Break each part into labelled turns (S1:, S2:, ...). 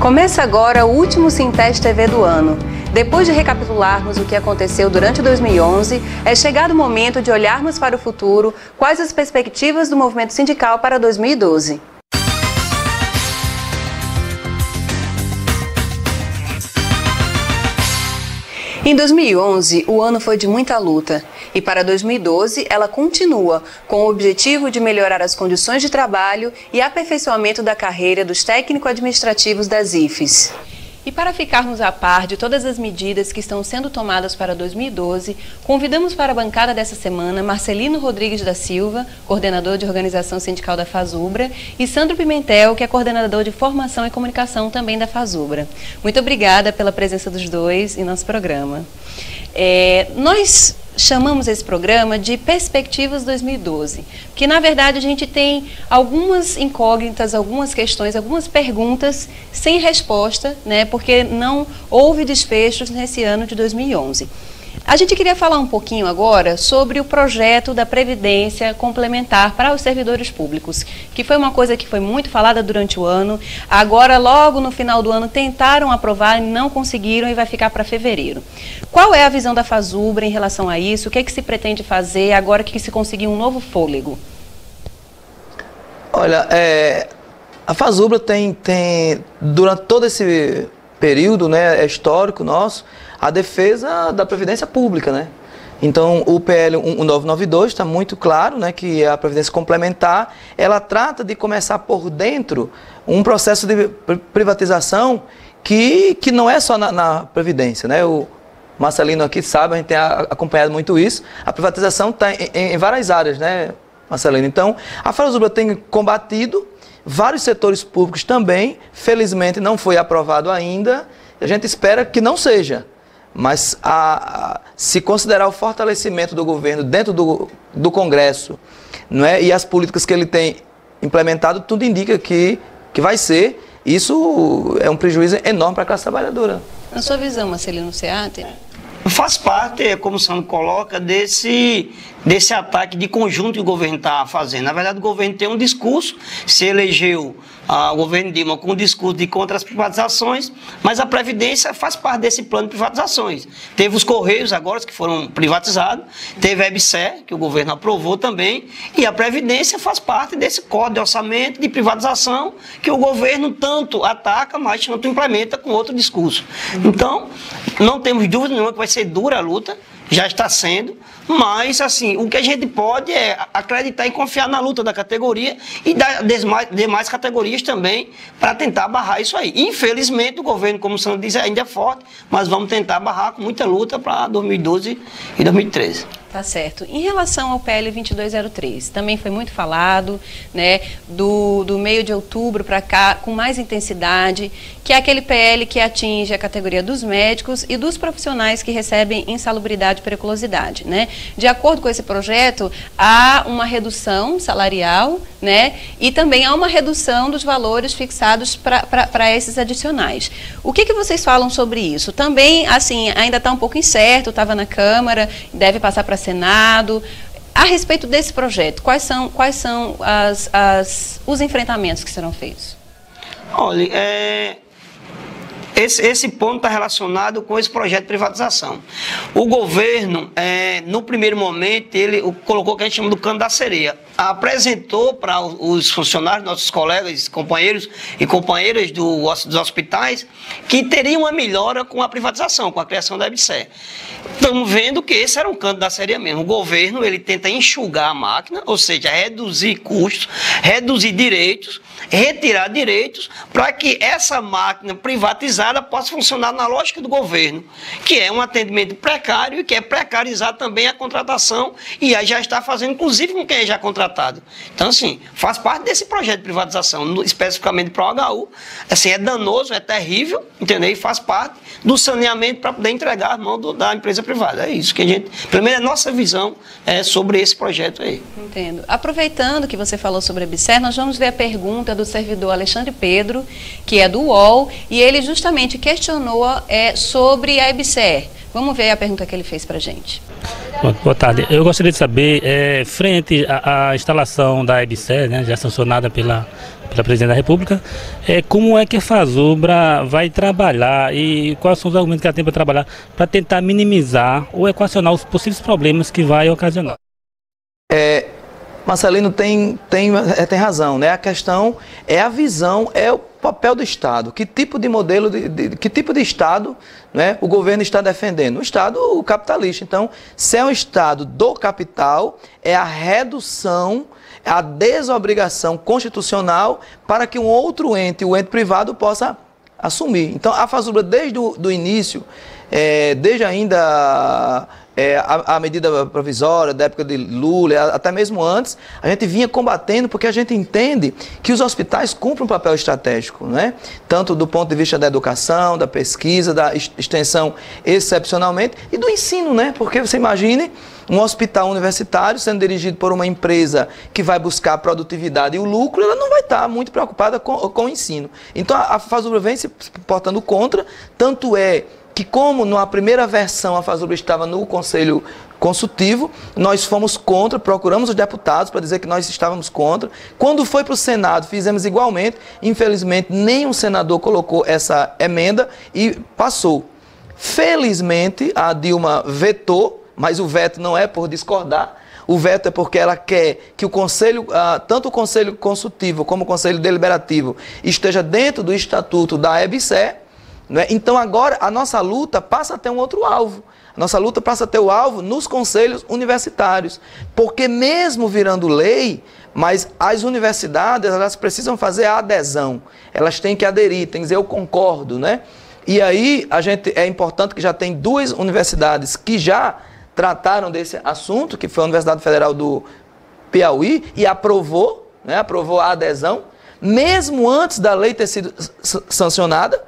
S1: Começa agora o último Sinteste TV do ano. Depois de recapitularmos o que aconteceu durante 2011, é chegado o momento de olharmos para o futuro, quais as perspectivas do movimento sindical para 2012. Em 2011, o ano foi de muita luta e para 2012 ela continua com o objetivo de melhorar as condições de trabalho e aperfeiçoamento da carreira dos técnico-administrativos das IFES. E para ficarmos a par de todas as medidas que estão sendo tomadas para 2012, convidamos para a bancada dessa semana Marcelino Rodrigues da Silva, coordenador de organização sindical da FASUBRA, e Sandro Pimentel, que é coordenador de formação e comunicação também da FASUBRA. Muito obrigada pela presença dos dois em nosso programa. Nós chamamos esse programa de Perspectivas 2012, porque na verdade a gente tem algumas incógnitas, algumas questões, algumas perguntas sem resposta, né, porque não houve desfechos nesse ano de 2011. A gente queria falar um pouquinho agora sobre o projeto da Previdência Complementar para os servidores públicos, que foi uma coisa que foi muito falada durante o ano. Agora, logo no final do ano, tentaram aprovar e não conseguiram e vai ficar para fevereiro. Qual é a visão da FASUBRA em relação a isso? O que é que se pretende fazer agora que se conseguir um novo fôlego?
S2: Olha, a FASUBRA tem, durante todo esse período, né, histórico nosso, a defesa da Previdência Pública, né? Então, o PL 1992 está muito claro, né, que a Previdência Complementar, ela trata de começar por dentro um processo de privatização que não é só na Previdência, né? O Marcelino aqui sabe, a gente tem acompanhado muito isso. A privatização está em várias áreas, né, Marcelino? Então, a FASUBRA tem combatido vários setores públicos também, felizmente não foi aprovado ainda, a gente espera que não seja. Mas se considerar o fortalecimento do governo dentro do Congresso, não é, e as políticas que ele tem implementado, tudo indica que vai ser. Isso é um prejuízo enorme para a classe trabalhadora.
S1: Na sua visão, Marcelino Seati?
S3: Faz parte, como o Sandro coloca, desse ataque de conjunto que o governo está fazendo. Na verdade, o governo tem um discurso, se elegeu o governo Dilma com um discurso de contra as privatizações, mas a Previdência faz parte desse plano de privatizações. Teve os Correios agora que foram privatizados, teve a EBSER, que o governo aprovou também, e a Previdência faz parte desse código de orçamento de privatização que o governo tanto ataca, mas tanto implementa com outro discurso. Então, não temos dúvida nenhuma que vai ser dura a luta, já está sendo, mas assim, o que a gente pode é acreditar e confiar na luta da categoria e das demais categorias também para tentar barrar isso aí. Infelizmente, o governo, como o Sandro diz, ainda é forte, mas vamos tentar barrar com muita luta para 2012 e 2013.
S1: Tá certo. Em relação ao PL 2203, também foi muito falado, né, do meio de outubro para cá, com mais intensidade, que é aquele PL que atinge a categoria dos médicos e dos profissionais que recebem insalubridade e periculosidade, né? De acordo com esse projeto, há uma redução salarial, né, e também há uma redução dos valores fixados para esses adicionais. O que vocês falam sobre isso? Também, assim, ainda está um pouco incerto, estava na Câmara, deve passar para Senado. A respeito desse projeto, quais são os enfrentamentos que serão feitos?
S3: Olha, esse ponto está relacionado com esse projeto de privatização. O governo, no primeiro momento, ele colocou o que a gente chama do cano da sereia. Apresentou para os funcionários, nossos colegas, companheiros e companheiras dos hospitais, que teria uma melhora com a privatização, com a criação da EBSER. Estamos vendo que esse era um canto da sereia mesmo. O governo, ele tenta enxugar a máquina, ou seja, reduzir custos, reduzir direitos, retirar direitos, para que essa máquina privatizada possa funcionar na lógica do governo, que é um atendimento precário e que é precarizar também a contratação, e aí já está fazendo, inclusive, com quem é já contratado. Então, assim, faz parte desse projeto de privatização, especificamente para o HU. Assim, é danoso, é terrível, entendeu? E faz parte do saneamento para poder entregar à mão da empresa privada. É isso que a gente, pelo menos a nossa visão sobre esse projeto aí.
S1: Entendo. Aproveitando que você falou sobre a EBSER, nós vamos ver a pergunta do servidor Alexandre Pedro, que é do UOL, e ele justamente questionou sobre a EBSER. Vamos ver a pergunta que ele fez para a gente.
S4: Boa tarde. Eu gostaria de saber, frente à instalação da EBSER, né, já sancionada pela Presidente da República, como é que a Fazubra vai trabalhar e quais são os argumentos que ela tem para trabalhar para tentar minimizar ou equacionar os possíveis problemas que vai ocasionar?
S2: Marcelino tem razão, né? A questão é a visão, é o papel do Estado. Que tipo de modelo, que tipo de Estado, né, o governo está defendendo? O Estado capitalista. Então, se é um Estado do capital, é a redução, a desobrigação constitucional para que um outro ente, o ente privado, possa assumir. Então, a Fazubra, desde o início, desde ainda a medida provisória da época de Lula, até mesmo antes, a gente vinha combatendo porque a gente entende que os hospitais cumprem um papel estratégico, né? Tanto do ponto de vista da educação, da pesquisa, da extensão excepcionalmente e do ensino, né? Porque você imagine um hospital universitário sendo dirigido por uma empresa que vai buscar a produtividade e o lucro, ela não vai estar muito preocupada com o ensino. Então a Fazubra vem se portando contra, tanto é que como na primeira versão a Fazubra estava no Conselho Consultivo, nós fomos contra, procuramos os deputados para dizer que nós estávamos contra. Quando foi para o Senado, fizemos igualmente. Infelizmente, nenhum senador colocou essa emenda e passou. Felizmente, a Dilma vetou, mas o veto não é por discordar. O veto é porque ela quer que o Conselho, tanto o Conselho Consultivo como o Conselho Deliberativo, esteja dentro do Estatuto da EBSER. Então agora a nossa luta passa a ter um outro alvo. A nossa luta passa a ter o alvo nos conselhos universitários. Porque mesmo virando lei, mas as universidades elas precisam fazer a adesão. Elas têm que aderir, têm que dizer eu concordo, né? E aí é importante que já tem 2 universidades que já trataram desse assunto, que foi a Universidade Federal do Piauí, e aprovou, né? Aprovou a adesão, mesmo antes da lei ter sido sancionada.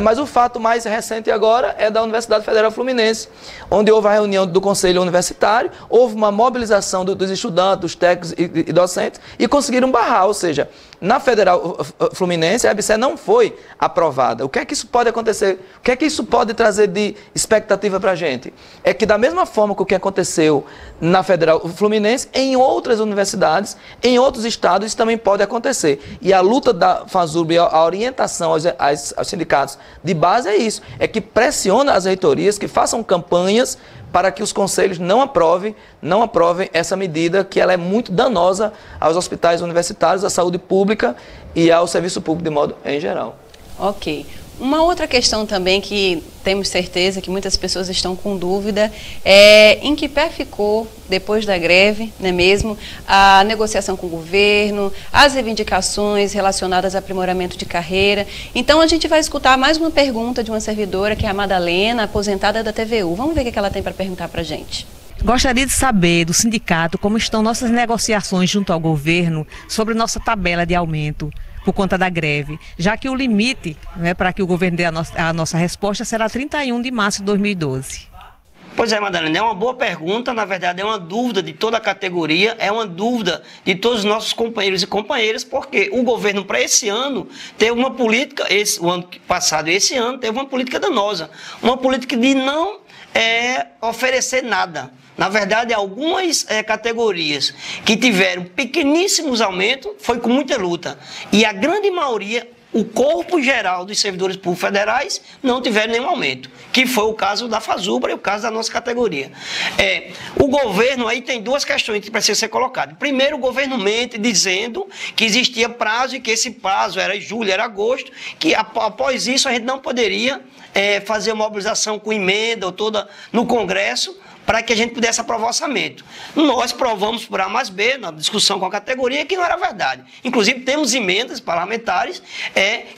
S2: Mas o fato mais recente agora é da Universidade Federal Fluminense, onde houve a reunião do Conselho Universitário, houve uma mobilização dos estudantes, dos técnicos e docentes, e conseguiram barrar, ou seja, na Federal Fluminense a EBSER não foi aprovada. O que é que isso pode acontecer? O que é que isso pode trazer de expectativa para a gente? É que da mesma forma que o que aconteceu na Federal Fluminense, em outras universidades, em outros estados, isso também pode acontecer. E a luta da Fazubra e a orientação aos sindicatos de base é isso, é que pressiona as reitorias que façam campanhas para que os conselhos não aprovem essa medida que ela é muito danosa aos hospitais universitários, à saúde pública e ao serviço público de modo em geral.
S1: Ok. Uma outra questão também que temos certeza que muitas pessoas estão com dúvida é em que pé ficou, depois da greve, não é mesmo, a negociação com o governo, as reivindicações relacionadas a aprimoramento de carreira. Então a gente vai escutar mais uma pergunta de uma servidora, que é a Madalena, aposentada da TVU. Vamos ver o que ela tem para perguntar para a gente.
S5: Gostaria de saber do sindicato como estão nossas negociações junto ao governo sobre nossa tabela de aumento por conta da greve, já que o limite, né, para que o governo dê a nossa resposta será 31 de março de 2012.
S3: Pois é, Madalena, é uma boa pergunta, na verdade é uma dúvida de toda a categoria, é uma dúvida de todos os nossos companheiros e companheiras, porque o governo para esse ano teve uma política, o ano passado e esse ano teve uma política danosa, uma política de não oferecer nada. Na verdade, algumas categorias que tiveram pequeníssimos aumentos foi com muita luta. E a grande maioria, o corpo geral dos servidores públicos federais, não tiveram nenhum aumento. Que foi o caso da Fazubra e o caso da nossa categoria. O governo aí tem 2 questões que precisam ser colocadas. Primeiro, o governo mente dizendo que existia prazo e que esse prazo era julho, era agosto, que após isso a gente não poderia fazer uma mobilização com emenda ou toda no Congresso, para que a gente pudesse aprovar o orçamento. Nós provamos por A mais B, na discussão com a categoria, que não era verdade. Inclusive, temos emendas parlamentares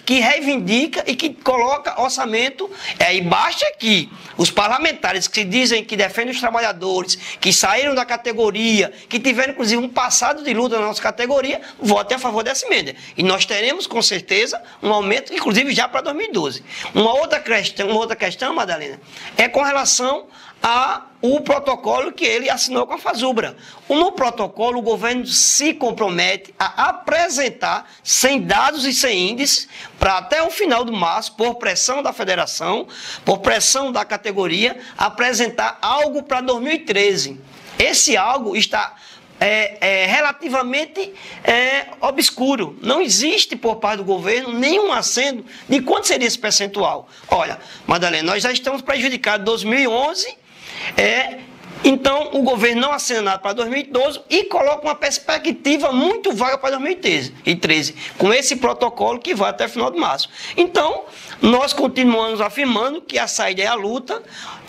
S3: que reivindica e que coloca orçamento. E basta que os parlamentares que dizem que defendem os trabalhadores, que saíram da categoria, que tiveram, inclusive, um passado de luta na nossa categoria, votem a favor dessa emenda. E nós teremos, com certeza, um aumento, inclusive, já para 2012. Uma outra questão, Madalena, é com relação o protocolo que ele assinou com a Fazubra. No protocolo, o governo se compromete a apresentar, sem dados e sem índices, para até o final de março, por pressão da federação, por pressão da categoria, apresentar algo para 2013. Esse algo está relativamente obscuro. Não existe por parte do governo nenhum aceno de quanto seria esse percentual. Olha, Madalena, nós já estamos prejudicados em 2011, então o governo não assina nada para 2012 e coloca uma perspectiva muito vaga para 2013, com esse protocolo que vai até o final de março. Então, nós continuamos afirmando que a saída é a luta.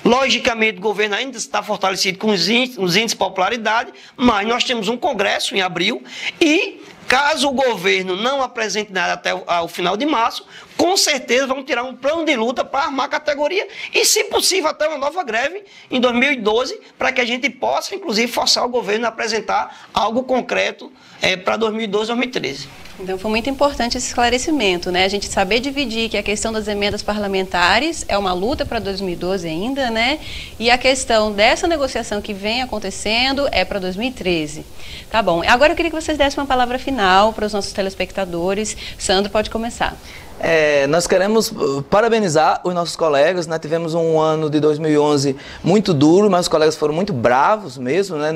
S3: Logicamente, o governo ainda está fortalecido com os índices de popularidade, mas nós temos um congresso em abril e, caso o governo não apresente nada até o final de março, com certeza vamos tirar um plano de luta para armar a categoria e, se possível, até uma nova greve em 2012, para que a gente possa, inclusive, forçar o governo a apresentar algo concreto para 2012 e 2013.
S1: Então foi muito importante esse esclarecimento, né? A gente saber dividir que a questão das emendas parlamentares é uma luta para 2012 ainda, né? E a questão dessa negociação que vem acontecendo é para 2013. Tá bom. Agora eu queria que vocês dessem uma palavra final para os nossos telespectadores. Sandro, pode começar.
S2: Nós queremos parabenizar os nossos colegas, né? Tivemos um ano de 2011 muito duro, mas os colegas foram muito bravos mesmo, né?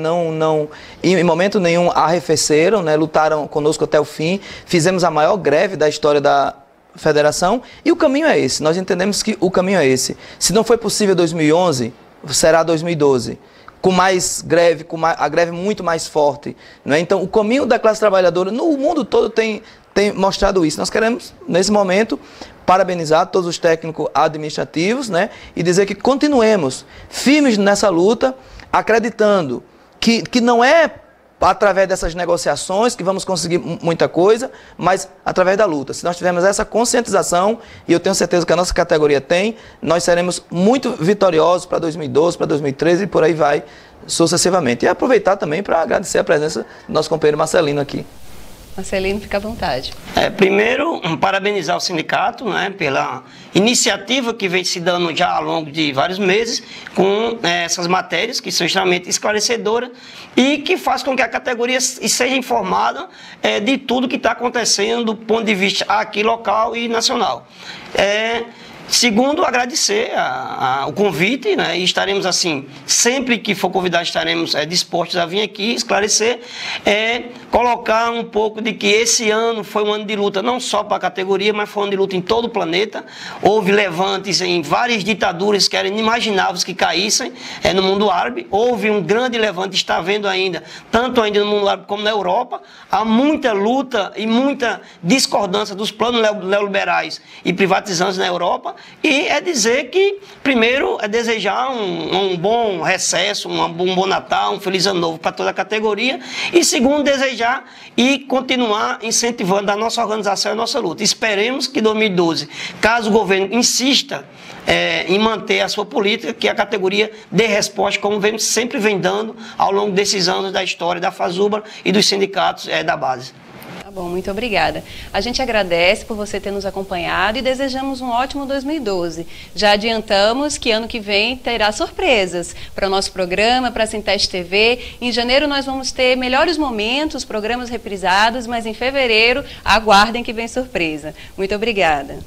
S2: Em momento nenhum arrefeceram, né? Lutaram conosco até o fim, fizemos a maior greve da história da federação e o caminho é esse, nós entendemos que o caminho é esse. Se não foi possível 2011, será 2012. Com mais greve, a greve muito mais forte, né? Então, o caminho da classe trabalhadora no mundo todo tem mostrado isso. Nós queremos, nesse momento, parabenizar todos os técnicos administrativos, né? E dizer que continuemos firmes nessa luta, acreditando que não é através dessas negociações que vamos conseguir muita coisa, mas através da luta. Se nós tivermos essa conscientização, e eu tenho certeza que a nossa categoria tem, nós seremos muito vitoriosos para 2012, para 2013 e por aí vai sucessivamente. E aproveitar também para agradecer a presença do nosso companheiro Marcelino aqui.
S1: Marcelino, fica à vontade.
S3: Primeiro, parabenizar o sindicato, né, pela iniciativa que vem se dando já ao longo de vários meses com essas matérias que são extremamente esclarecedoras e que faz com que a categoria seja informada de tudo que está acontecendo do ponto de vista aqui local e nacional. Segundo, agradecer o convite, né, e estaremos assim, sempre que for convidado, estaremos dispostos a vir aqui esclarecer, colocar um pouco de que esse ano foi um ano de luta, não só para a categoria, mas foi um ano de luta em todo o planeta. Houve levantes em várias ditaduras que eram inimagináveis que caíssem no mundo árabe. Houve um grande levante, está havendo ainda, tanto ainda no mundo árabe como na Europa. Há muita luta e muita discordância dos planos neoliberais e privatizantes na Europa. E dizer que, primeiro, desejar um bom recesso, um bom Natal, um feliz ano novo para toda a categoria. E segundo, desejar e continuar incentivando a nossa organização e a nossa luta. Esperemos que em 2012, caso o governo insista em manter a sua política, que a categoria dê resposta, como sempre vem dando ao longo desses anos da história da Fazubra e dos sindicatos da base.
S1: Tá bom, muito obrigada. A gente agradece por você ter nos acompanhado e desejamos um ótimo 2012. Já adiantamos que ano que vem terá surpresas para o nosso programa, para a Sinteste TV. Em janeiro nós vamos ter melhores momentos, programas reprisados, mas em fevereiro aguardem que vem surpresa. Muito obrigada.